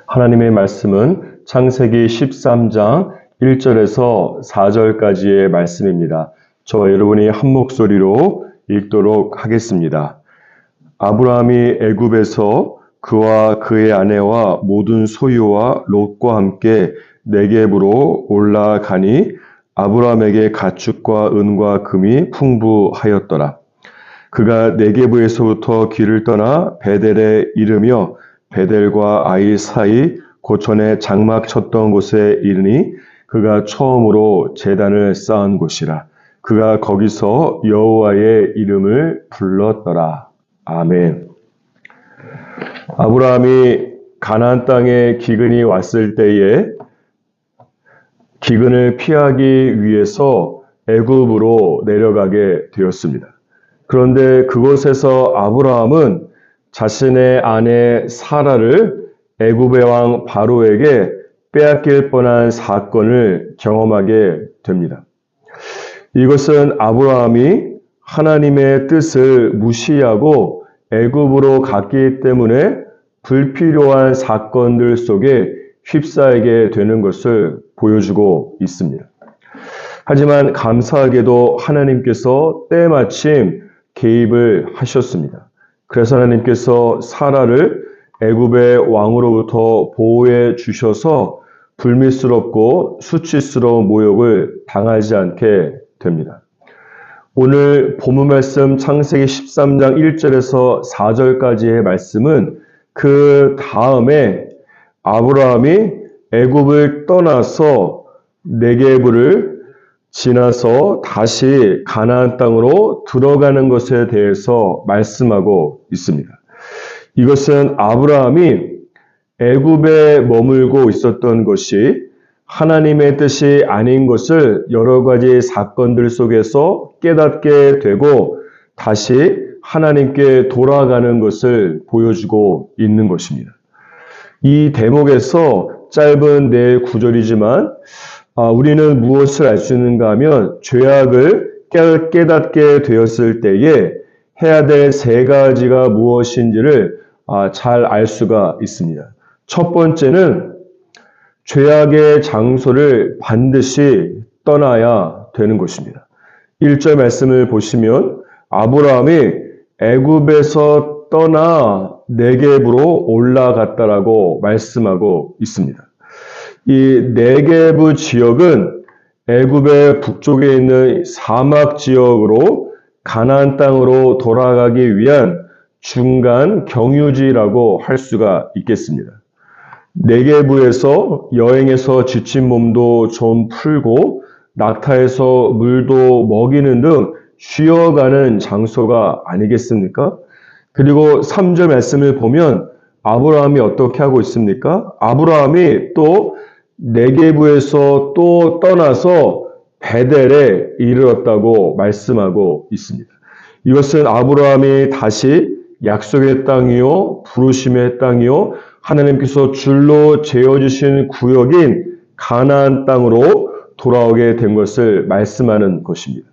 하나님의 말씀은 창세기 13장 1절에서 4절까지의 말씀입니다. 저와 여러분이 한 목소리로 읽도록 하겠습니다. 아브라함이 애굽에서 그와 그의 아내와 모든 소유와 롯과 함께 네겝으로 올라가니 아브라함에게 가축과 은과 금이 풍부하였더라. 그가 네겝에서부터 길을 떠나 베델에 이르며 베델과 아이 사이 고촌에 장막 쳤던 곳에 이르니 그가 처음으로 제단을 쌓은 곳이라. 그가 거기서 여호와의 이름을 불렀더라. 아멘. 아브라함이 가나안 땅에 기근이 왔을 때에 기근을 피하기 위해서 애굽으로 내려가게 되었습니다. 그런데 그곳에서 아브라함은 자신의 아내 사라를 애굽의 왕 바로에게 빼앗길 뻔한 사건을 경험하게 됩니다. 이것은 아브라함이 하나님의 뜻을 무시하고 애굽으로 갔기 때문에 불필요한 사건들 속에 휩싸이게 되는 것을 보여주고 있습니다. 하지만 감사하게도 하나님께서 때마침 개입을 하셨습니다. 그래서 하나님께서 사라를 애굽의 왕으로부터 보호해 주셔서 불미스럽고 수치스러운 모욕을 당하지 않게 됩니다. 오늘 본문 말씀 창세기 13장 1절에서 4절까지의 말씀은 그 다음에 아브라함이 애굽을 떠나서 네겝을 지나서 다시 가나안 땅으로 들어가는 것에 대해서 말씀하고 있습니다. 이것은 아브라함이 애굽에 머물고 있었던 것이 하나님의 뜻이 아닌 것을 여러 가지 사건들 속에서 깨닫게 되고 다시 하나님께 돌아가는 것을 보여주고 있는 것입니다. 이 대목에서 짧은 네 구절이지만 우리는 무엇을 알 수 있는가 하면 죄악을 깨닫게 되었을 때에 해야 될 세 가지가 무엇인지를 잘 알 수가 있습니다. 첫 번째는 죄악의 장소를 반드시 떠나야 되는 것입니다. 1절 말씀을 보시면 아브라함이 애굽에서 떠나 네겝으로 올라갔다라고 말씀하고 있습니다. 이 네겝 지역은 애굽의 북쪽에 있는 사막 지역으로 가나안 땅으로 돌아가기 위한 중간 경유지라고 할 수가 있겠습니다. 네겝에서 여행에서 지친 몸도 좀 풀고 낙타에서 물도 먹이는 등 쉬어가는 장소가 아니겠습니까? 그리고 3절 말씀을 보면 아브라함이 어떻게 하고 있습니까? 아브라함이 또 네겝에서 또 떠나서 베델에 이르렀다고 말씀하고 있습니다. 이것은 아브라함이 다시 약속의 땅이요, 부르심의 땅이요, 하나님께서 줄로 재어주신 구역인 가나안 땅으로 돌아오게 된 것을 말씀하는 것입니다.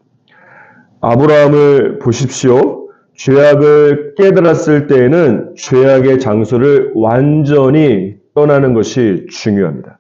아브라함을 보십시오. 죄악을 깨달았을 때에는 죄악의 장소를 완전히 떠나는 것이 중요합니다.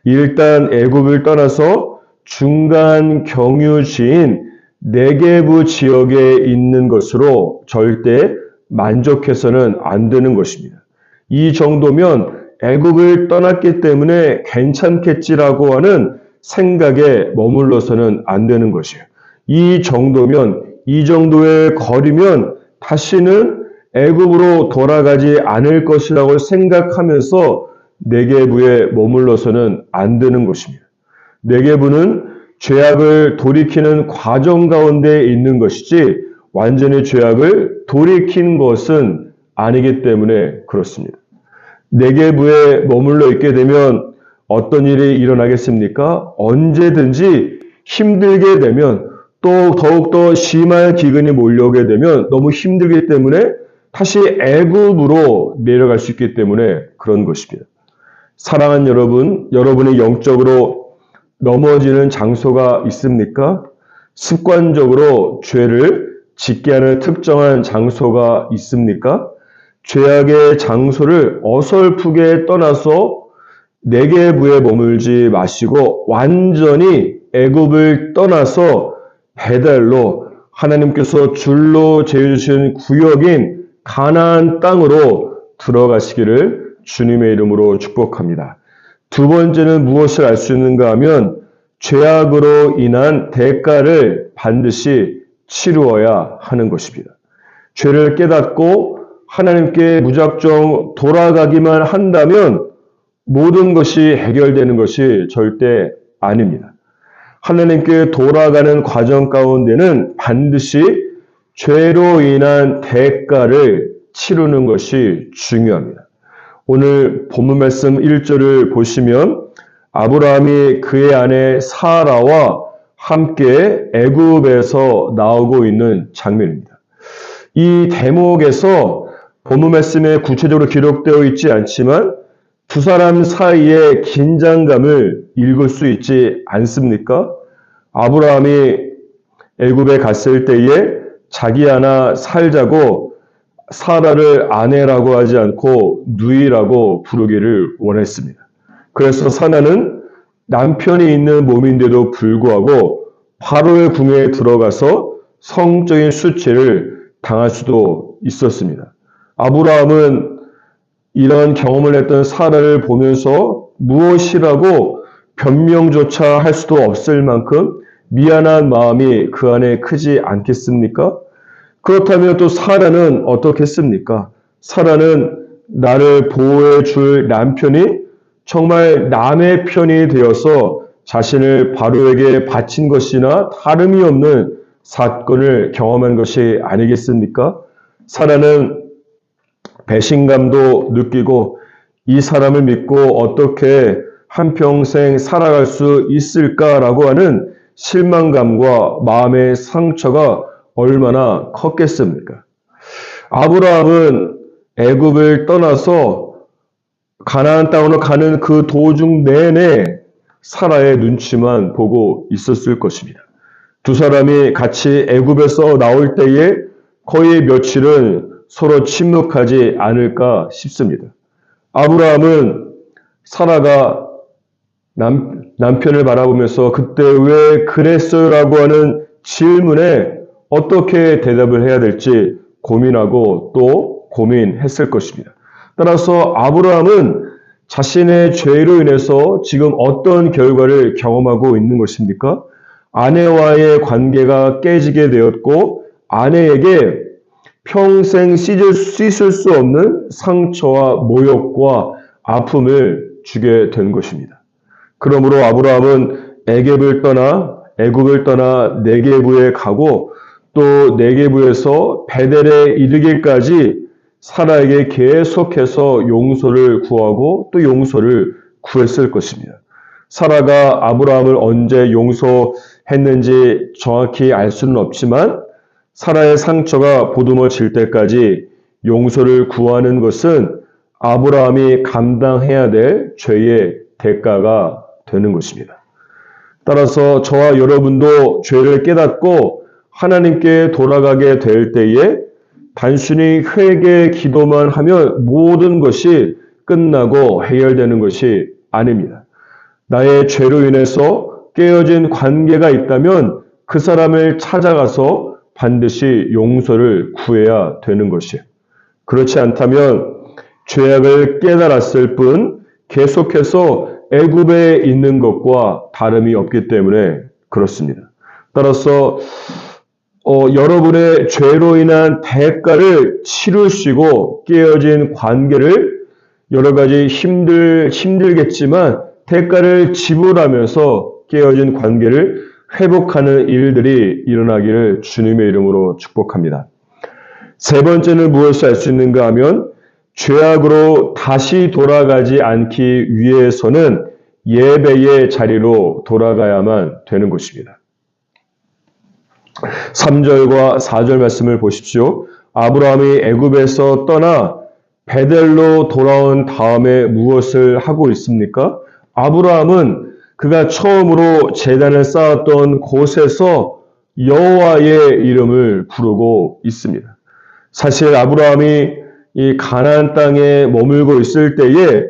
일단 애굽을 떠나서 중간 경유지인 네겝 지역에 있는 것으로 절대 만족해서는 안 되는 것입니다. 이 정도면 애굽을 떠났기 때문에 괜찮겠지라고 하는 생각에 머물러서는 안 되는 것이에요. 이 정도면, 이 정도의 거리면 다시는 애굽으로 돌아가지 않을 것이라고 생각하면서 네겝에 머물러서는 안 되는 것입니다. 네겝은 죄악을 돌이키는 과정 가운데 있는 것이지 완전히 죄악을 돌이킨 것은 아니기 때문에 그렇습니다. 네겝에 머물러 있게 되면 어떤 일이 일어나겠습니까? 언제든지 힘들게 되면 또 더욱더 심한 기근이 몰려오게 되면 너무 힘들기 때문에 다시 애굽으로 내려갈 수 있기 때문에 그런 것입니다. 사랑하는 여러분, 여러분이 영적으로 넘어지는 장소가 있습니까? 습관적으로 죄를 짓게 하는 특정한 장소가 있습니까? 죄악의 장소를 어설프게 떠나서 네게부에 머물지 마시고 완전히 애굽을 떠나서 베델로 하나님께서 줄로 재주신 구역인 가나안 땅으로 들어가시기를 주님의 이름으로 축복합니다. 두 번째는 무엇을 알 수 있는가 하면 죄악으로 인한 대가를 반드시 치루어야 하는 것입니다. 죄를 깨닫고 하나님께 무작정 돌아가기만 한다면 모든 것이 해결되는 것이 절대 아닙니다. 하나님께 돌아가는 과정 가운데는 반드시 죄로 인한 대가를 치르는 것이 중요합니다. 오늘 본문 말씀 1절을 보시면 아브라함이 그의 아내 사라와 함께 애굽에서 나오고 있는 장면입니다. 이 대목에서 본문 말씀에 구체적으로 기록되어 있지 않지만 두 사람 사이의 긴장감을 읽을 수 있지 않습니까? 아브라함이 애굽에 갔을 때에 자기 하나 살자고 사라를 아내라고 하지 않고 누이라고 부르기를 원했습니다. 그래서 사라는 남편이 있는 몸인데도 불구하고 바로의 궁에 들어가서 성적인 수치를 당할 수도 있었습니다. 아브라함은 이런 경험을 했던 사라를 보면서 무엇이라고 변명조차 할 수도 없을 만큼 미안한 마음이 그 안에 크지 않겠습니까? 그렇다면 또 사라는 어떻겠습니까? 사라는 나를 보호해 줄 남편이 정말 남의 편이 되어서 자신을 바로에게 바친 것이나 다름이 없는 사건을 경험한 것이 아니겠습니까? 사라는 배신감도 느끼고 이 사람을 믿고 어떻게 한평생 살아갈 수 있을까라고 하는 실망감과 마음의 상처가 얼마나 컸겠습니까? 아브라함은 애굽을 떠나서 가나안 땅으로 가는 그 도중 내내 사라의 눈치만 보고 있었을 것입니다. 두 사람이 같이 애굽에서 나올 때에 거의 며칠은 서로 침묵하지 않을까 싶습니다. 아브라함은 사라가 남편을 바라보면서 그때 왜 그랬어요? 라고 하는 질문에 어떻게 대답을 해야 될지 고민하고 또 고민했을 것입니다. 따라서 아브라함은 자신의 죄로 인해서 지금 어떤 결과를 경험하고 있는 것입니까? 아내와의 관계가 깨지게 되었고 아내에게 평생 씻을 수 없는 상처와 모욕과 아픔을 주게 된 것입니다. 그러므로 아브라함은 애굽을 떠나 네게부에 가고 또 네게부에서 베델에 이르기까지 사라에게 계속해서 용서를 구하고 또 용서를 구했을 것입니다. 사라가 아브라함을 언제 용서했는지 정확히 알 수는 없지만 사라의 상처가 보듬어질 때까지 용서를 구하는 것은 아브라함이 감당해야 될 죄의 대가가 되는 것입니다. 따라서 저와 여러분도 죄를 깨닫고 하나님께 돌아가게 될 때에 단순히 회개 기도만 하면 모든 것이 끝나고 해결되는 것이 아닙니다. 나의 죄로 인해서 깨어진 관계가 있다면 그 사람을 찾아가서 반드시 용서를 구해야 되는 것이에요. 그렇지 않다면 죄악을 깨달았을 뿐 계속해서 애굽에 있는 것과 다름이 없기 때문에 그렇습니다. 따라서 여러분의 죄로 인한 대가를 치르시고 깨어진 관계를 여러 가지 힘들겠지만 대가를 지불하면서 깨어진 관계를 회복하는 일들이 일어나기를 주님의 이름으로 축복합니다. 세 번째는 무엇을 알 수 있는가 하면 죄악으로 다시 돌아가지 않기 위해서는 예배의 자리로 돌아가야만 되는 것입니다. 3절과 4절 말씀을 보십시오. 아브라함이 애굽에서 떠나 베델로 돌아온 다음에 무엇을 하고 있습니까? 아브라함은 그가 처음으로 제단을 쌓았던 곳에서 여호와의 이름을 부르고 있습니다. 사실 아브라함이 이 가나안 땅에 머물고 있을 때에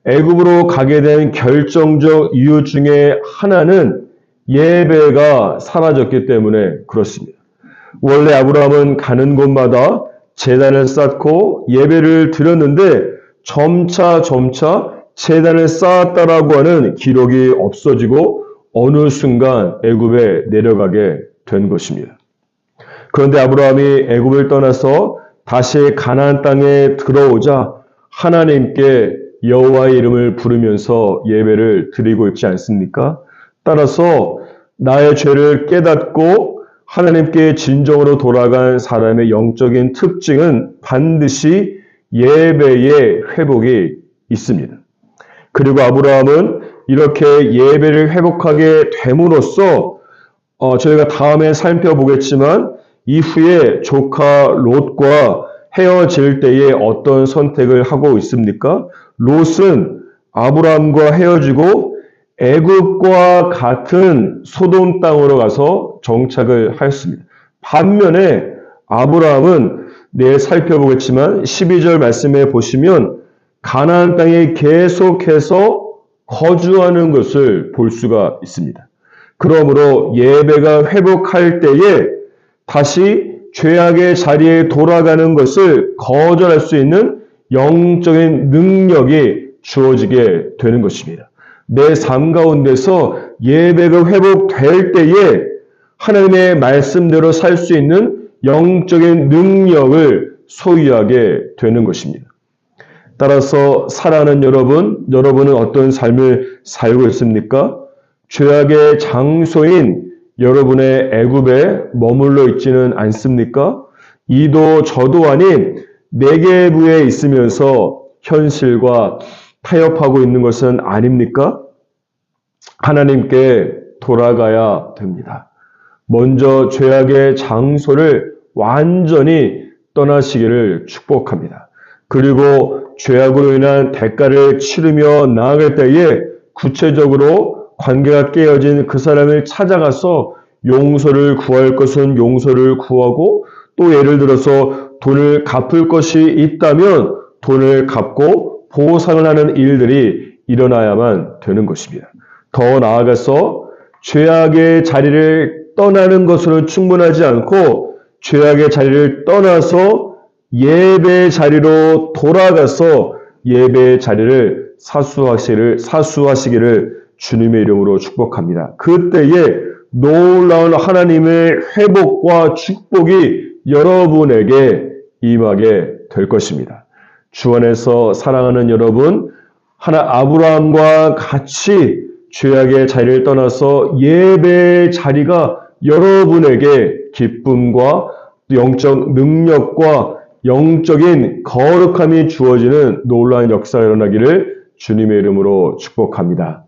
애굽으로 가게 된 결정적 이유 중에 하나는 예배가 사라졌기 때문에 그렇습니다. 원래 아브라함은 가는 곳마다 제단을 쌓고 예배를 드렸는데 점차 제단을 쌓았다라고 하는 기록이 없어지고 어느 순간 애굽에 내려가게 된 것입니다. 그런데 아브라함이 애굽을 떠나서 다시 가나안 땅에 들어오자 하나님께 여호와의 이름을 부르면서 예배를 드리고 있지 않습니까? 따라서 나의 죄를 깨닫고 하나님께 진정으로 돌아간 사람의 영적인 특징은 반드시 예배의 회복이 있습니다. 그리고 아브라함은 이렇게 예배를 회복하게 됨으로써 저희가 다음에 살펴보겠지만 이후에 조카 롯과 헤어질 때에 어떤 선택을 하고 있습니까? 롯은 아브라함과 헤어지고 애굽과 같은 소돔 땅으로 가서 정착을 하였습니다. 반면에 아브라함은 내일 살펴보겠지만 12절 말씀에 보시면 가나안 땅에 계속해서 거주하는 것을 볼 수가 있습니다. 그러므로 예배가 회복할 때에 다시 죄악의 자리에 돌아가는 것을 거절할 수 있는 영적인 능력이 주어지게 되는 것입니다. 내 삶 가운데서 예배가 회복될 때에 하나님의 말씀대로 살 수 있는 영적인 능력을 소유하게 되는 것입니다. 따라서 사랑하는 여러분은 어떤 삶을 살고 있습니까? 죄악의 장소인 여러분의 애굽에 머물러 있지는 않습니까? 이도 저도 아닌 네게부에 있으면서 현실과 타협하고 있는 것은 아닙니까? 하나님께 돌아가야 됩니다. 먼저 죄악의 장소를 완전히 떠나시기를 축복합니다. 그리고 죄악으로 인한 대가를 치르며 나아갈 때에 구체적으로 관계가 깨어진 그 사람을 찾아가서 용서를 구할 것은 용서를 구하고 또 예를 들어서 돈을 갚을 것이 있다면 돈을 갚고 보상을 하는 일들이 일어나야만 되는 것입니다. 더 나아가서 죄악의 자리를 떠나는 것으로 충분하지 않고 죄악의 자리를 떠나서 예배의 자리로 돌아가서 예배의 자리를 사수하시기를 주님의 이름으로 축복합니다. 그때에 놀라운 하나님의 회복과 축복이 여러분에게 임하게 될 것입니다. 주 안에서 사랑하는 여러분, 아브라함과 같이 죄악의 자리를 떠나서 예배의 자리가 여러분에게 기쁨과 영적 능력과 영적인 거룩함이 주어지는 놀라운 역사가 일어나기를 주님의 이름으로 축복합니다.